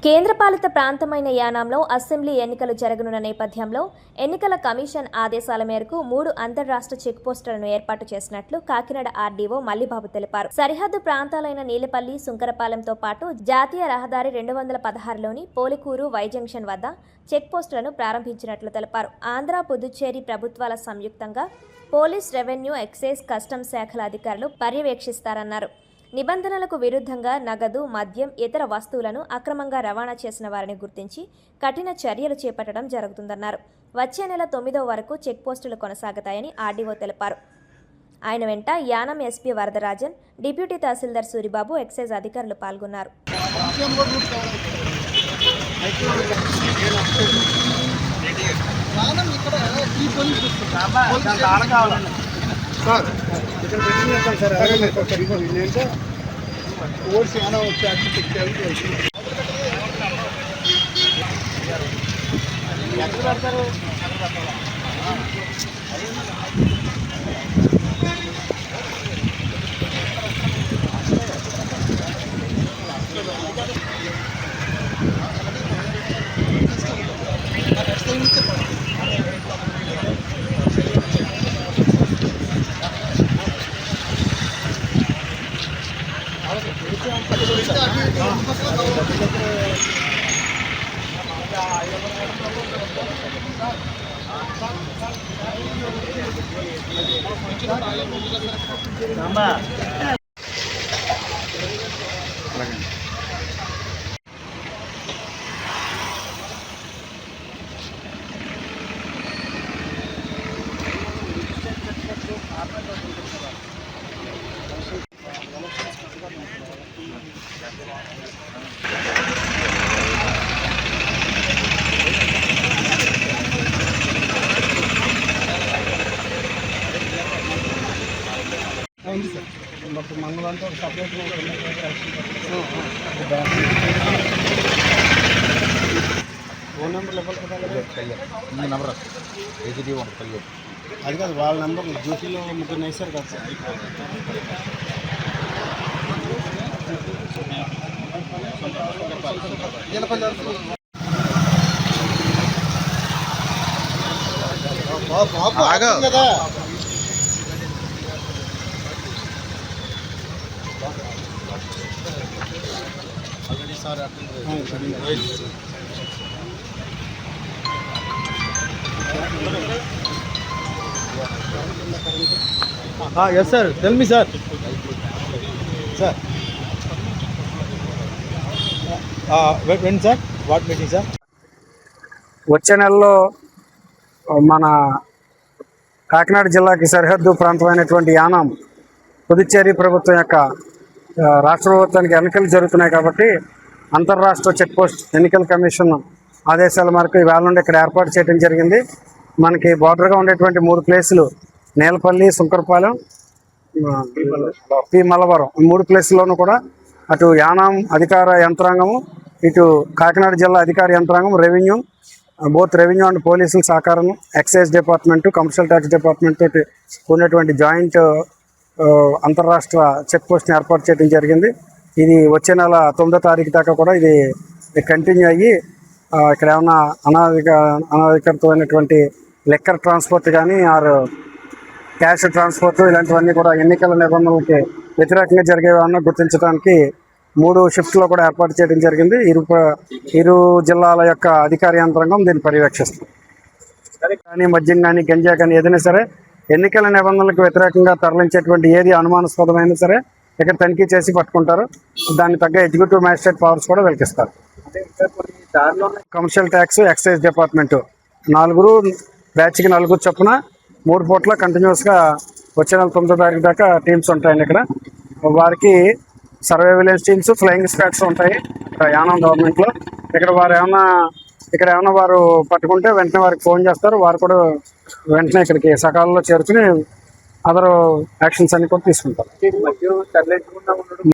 కేంద్రపాలిత ప్రాంతమైన యానాంలో అసెంబ్లీ ఎన్నికలు జరగనున్న నేపథ్యంలో ఎన్నికల కమిషన్ ఆదేశాల మేరకు 3 అంతర్రాష్ట్ర చెక్పోస్టులను ఏర్పాటు చేసినట్లు కాకినాడ ఆర్డీఓ మల్లిబాబు తెలిపారు. సరిహద్దు ప్రాంతాలైన నీలపల్లి, సుంకరపాలెంతో పాటు జాతీయ రహదారి 216లోని పోలికూరు వై జంక్షన్ వద్ద చెక్పోస్టులను ప్రారంభించినట్లు తెలిపారు. ఆంధ్ర, పుదుచ్చేరి ప్రభుత్వాల సంయుక్తంగా పోలీస్, రెవెన్యూ, ఎక్సైజ్, కస్టమ్స్ శాఖల అధికారులు పర్యవేక్షిస్తారన్నారు. నిబంధనలకు విరుద్ధంగా నగదు, మద్యం, ఇతర వస్తువులను అక్రమంగా రవాణా చేసిన వారిని గుర్తించి కఠిన చర్యలు చేపట్టడం జరుగుతుందన్నారు. వచ్చే నెల 9వ వరకు చెక్పోస్టులు కొనసాగుతాయని ఆర్డీఓ తెలిపారు. ఆయన వెంట యానం ఎస్పీ వరదరాజన్, డిప్యూటీ తహసీల్దార్ సూరిబాబు, ఎక్సైజ్ అధికారులు పాల్గొన్నారు. ఓట్స్ ఏమైనా వచ్చి అడ్డు చెక్కాలి ఎక్కడ పెడతారు. ఉంది సార్. మొత్తం మంగళంతా ఒక సపరేట్ ఫోన్ నెంబర్ ఇవ్వాలి. నెంబర్ అది కాదు, వాళ్ళ నెంబర్ డ్యూటీలో ముగ్గురు వేసారు కదా సార్. కదా yes sir, tell me sir. When sir, what meeting sir? వచ్చే నెలలో మన కాకినాడ జిల్లాకి సరిహద్దు ప్రాంతమైనటువంటి యానాం పుదుచ్చేరి ప్రభుత్వం యొక్క రాష్ట్ర ప్రభుత్వానికి ఎన్నికలు జరుగుతున్నాయి కాబట్టి అంతర్రాష్ట్ర చెక్పోస్ట్ ఎన్నికల కమిషన్ ఆదేశాల మేరకు ఈవేళ నుండి ఇక్కడ ఏర్పాటు చేయడం జరిగింది. మనకి బార్డర్గా ఉండేటువంటి 3 ప్లేసులు నీలపల్లి, సుంకరపాలెం, పి మల్లవరం, 3 ప్లేసుల్లోనూ కూడా అటు యానాం అధికార యంత్రాంగము, ఇటు కాకినాడ జిల్లా అధికార యంత్రాంగం, రెవెన్యూ, బోత్ రెవెన్యూ అండ్ పోలీసుల సహకారం, excise department, commercial tax department తోటి ఉన్నటువంటి జాయింట్ అంతర్రాష్ట్ర చెక్ పోస్ట్ని ఏర్పాటు చేయడం జరిగింది. ఇది వచ్చే నెల 9వ తారీఖు దాకా కూడా ఇది కంటిన్యూ అయ్యి ఇక్కడ ఏమన్నా అనాధికారితమైనటువంటి లెక్కర్ ట్రాన్స్పోర్ట్ కానీ ఆర్ క్యాష్ ట్రాన్స్పోర్ట్ ఇలాంటివన్నీ కూడా ఎన్నికల నిబంధనలకి వ్యతిరేకంగా జరిగేవన్నా గుర్తించడానికి 3 షిఫ్ట్లో కూడా ఏర్పాటు చేయడం జరిగింది. ఇరు జిల్లాల యొక్క అధికార యంత్రాంగం దీన్ని పర్యవేక్షిస్తుంది. కానీ మద్యం కానీ గంజా కానీ ఏదైనా సరే ఎన్నికల నిబంధనలకు వ్యతిరేకంగా తరలించేటువంటి ఏది అనుమానాస్పదమైనా సరే ఇక్కడ తనిఖీ చేసి పట్టుకుంటారు. దానికి తగ్గ ఎగ్జిక్యూటివ్ మ్యాజిస్ట్రేట్ పవర్స్ కూడా వెలికిస్తారు. కమర్షియల్ ట్యాక్స్, ఎక్సైజ్ డిపార్ట్మెంటు 4 బ్యాచ్కి 4 చొప్పున 3 పూట్ల కంటిన్యూస్గా వచ్చే నెల 9వ తారీఖు దాకా టీమ్స్ ఉంటాయండి. ఇక్కడ వారికి సర్వేలెన్స్ టీమ్స్, ఫ్లయింగ్ స్క్వాడ్స్ ఉంటాయి యానం గవర్నమెంట్లో. ఇక్కడ ఏమైనా వారు పట్టుకుంటే వెంటనే వారికి ఫోన్ చేస్తారు. వారు కూడా వెంటనే ఇక్కడికి సకాలంలో చేరుకుని అదర్ యాక్షన్స్ అన్ని కూడా తీసుకుంటారు.